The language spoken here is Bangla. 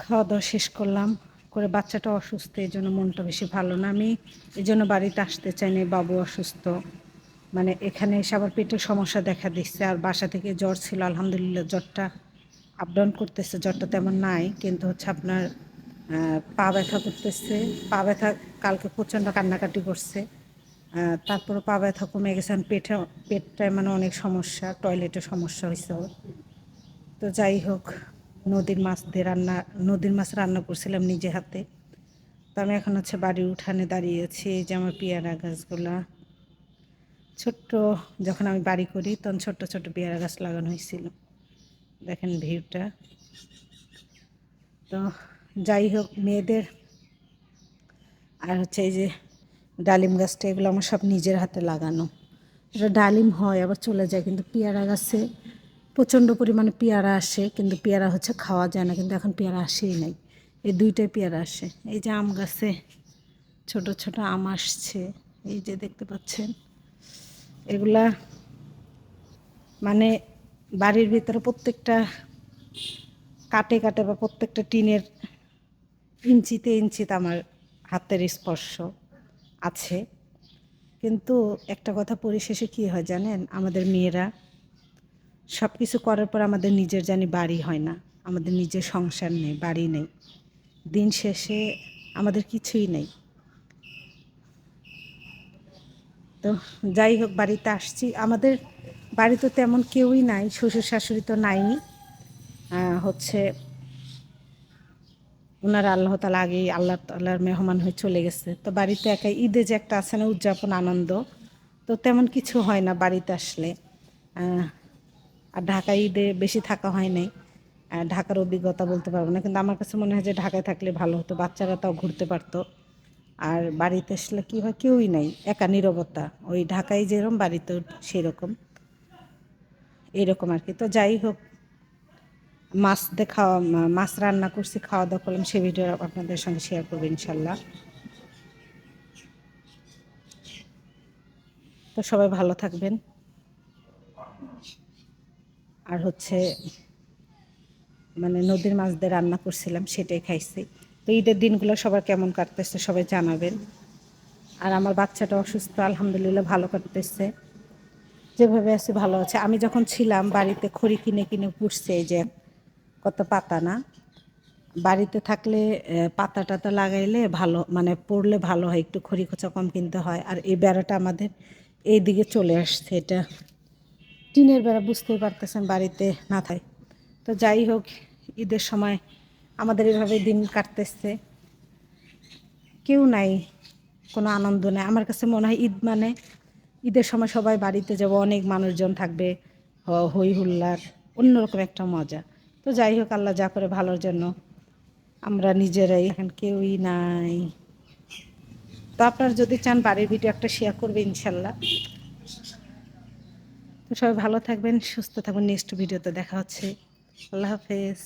খাওয়া দাওয়া শেষ করলাম করে বাচ্চাটা অসুস্থ, এই জন্য মনটা বেশি ভালো না। আমি এই জন্য বাড়িতে আসতে চাইনি, বাবু অসুস্থ। মানে এখানে এসে আবার পেটের সমস্যা দেখা দিচ্ছে, আর বাসা থেকে জ্বর ছিল, আলহামদুলিল্লাহ জ্বরটা আপ ডাউন করতেছে, জ্বরটা তেমন নাই, কিন্তু হচ্ছে আপনার পা ব্যথা করতেছে। পা ব্যথা কালকে প্রচণ্ড কান্নাকাটি করছে, তারপরে পা ব্যথা কমে গেছে। পেটটায় মানে অনেক সমস্যা, টয়লেটের সমস্যা হয়েছে ওর। তো যাই হোক, নদীর মাছ রান্না করছিলাম নিজে হাতে। তো আমি এখন হচ্ছে বাড়ির উঠানে দাঁড়িয়েছি। এই যে আমার পেয়ারা গাছগুলা ছোট্ট, যখন আমি বাড়ি করি তখন ছোট্ট ছোট্ট পেয়ারা গাছ লাগানো হয়েছিল। দেখেন ভিউটা। তো যাই হোক, মেয়েদের আর হচ্ছে এই যে ডালিম গাছটা, এগুলো আমার সব নিজের হাতে লাগানো। এটা ডালিম হয় আবার চলে যায়, কিন্তু পেয়ারা গাছে প্রচণ্ড পরিমাণে পেয়ারা আসে, কিন্তু পেয়ারা হচ্ছে খাওয়া যায় না, কিন্তু এখন পেয়ারা আসেই নাই। এই দুইটাই পেয়ারা আসে। এই যে আম গাছে ছোট ছোট আম আসছে, এই যে দেখতে পাচ্ছেন। এগুলা মানে বাড়ির ভিতরে প্রত্যেকটা কাটে কাটে বা প্রত্যেকটা টিনের ইঞ্চিতে ইঞ্চিতে আমার হাতের স্পর্শ আছে। কিন্তু একটা কথা পরিশেষে কী হয় জানেন, আমাদের মেয়েরা সব কিছু করার পর আমাদের নিজের জানি বাড়ি হয় না, আমাদের নিজের সংসার নেই, বাড়ি নেই, দিন শেষে আমাদের কিছুই নেই। তো যাই হোক, বাড়িতে আসছি। আমাদের বাড়িতে তেমন কেউই নাই, শ্বশুর শাশুড়ি তো নাই। হচ্ছে ওনারা আল্লাহ তাআলা আগেই আল্লাহ তাআলার মেহমান হয়ে চলে গেছে। তো বাড়িতে একা ঈদে যে একটা আছে না উদযাপন আনন্দ, তো তেমন কিছু হয় না বাড়িতে আসলে। আর ঢাকায় ঈদে বেশি থাকা হয় নাই, ঢাকার অভিজ্ঞতা বলতে পারবো না, কিন্তু আমার কাছে মনে হয় যে ঢাকায় থাকলে ভালো হতো, বাচ্চারা তাও ঘুরতে পারতো। আর বাড়িতে আসলে কী হয়, কেউই নাই, একা নীরবতা। ওই ঢাকায় যেরকম বাড়িতেও সেরকম, এরকম আর কি। তো যাই হোক, মাছ রান্না করছি, খাওয়া দাওয়া করলাম, সে ভিডিও আপনাদের সঙ্গে শেয়ার করবো ইনশাল্লাহ। তো সবাই ভালো থাকবেন। আর হচ্ছে মানে নদীর মাছ দিয়ে রান্না করছিলাম, সেটাই খাইছি। তো ঈদের দিনগুলো সবার কেমন কাটতেছে সবাই জানাবেন। আর আমার বাচ্চাটা অসুস্থ, আলহামদুলিল্লাহ ভালো কাটতেছে, যেভাবে আছে ভালো আছে। আমি যখন ছিলাম বাড়িতে খড়ি কিনে কিনে পুষছে, এই যে কত পাতা না, বাড়িতে থাকলে পাতা টাতা লাগাইলে ভালো, মানে পড়লে ভালো হয়, একটু খড়ি খোঁচা কম কিনতে হয়। আর এই বেড়াটা আমাদের এই দিকে চলে আসছে, এটা টিনের বেড়া, বুঝতেই পারতেছেন বাড়িতে না থাকে। তো যাই হোক, ঈদের সময় আমাদের এভাবে দিন কাটতেছে, কেউ নাই, কোনো আনন্দ নেই। আমার কাছে মনে হয় ঈদ মানে ঈদের সময় সবাই বাড়িতে যাব, অনেক মানুষজন থাকবে, হই হুল্লার, অন্যরকম একটা মজা। তো যাই হোক, আল্লাহ যা করে ভালোর জন্য, আমরা নিজেরাই, এখন কেউই নাই। তো আপনারা যদি চান বাড়ির ভিডিও একটা শেয়ার করবে ইনশাল্লাহ। তো সবাই ভালো থাকবেন, সুস্থ থাকবেন, নেক্সট ভিডিওতে দেখা হচ্ছে। আল্লাহ হাফেজ।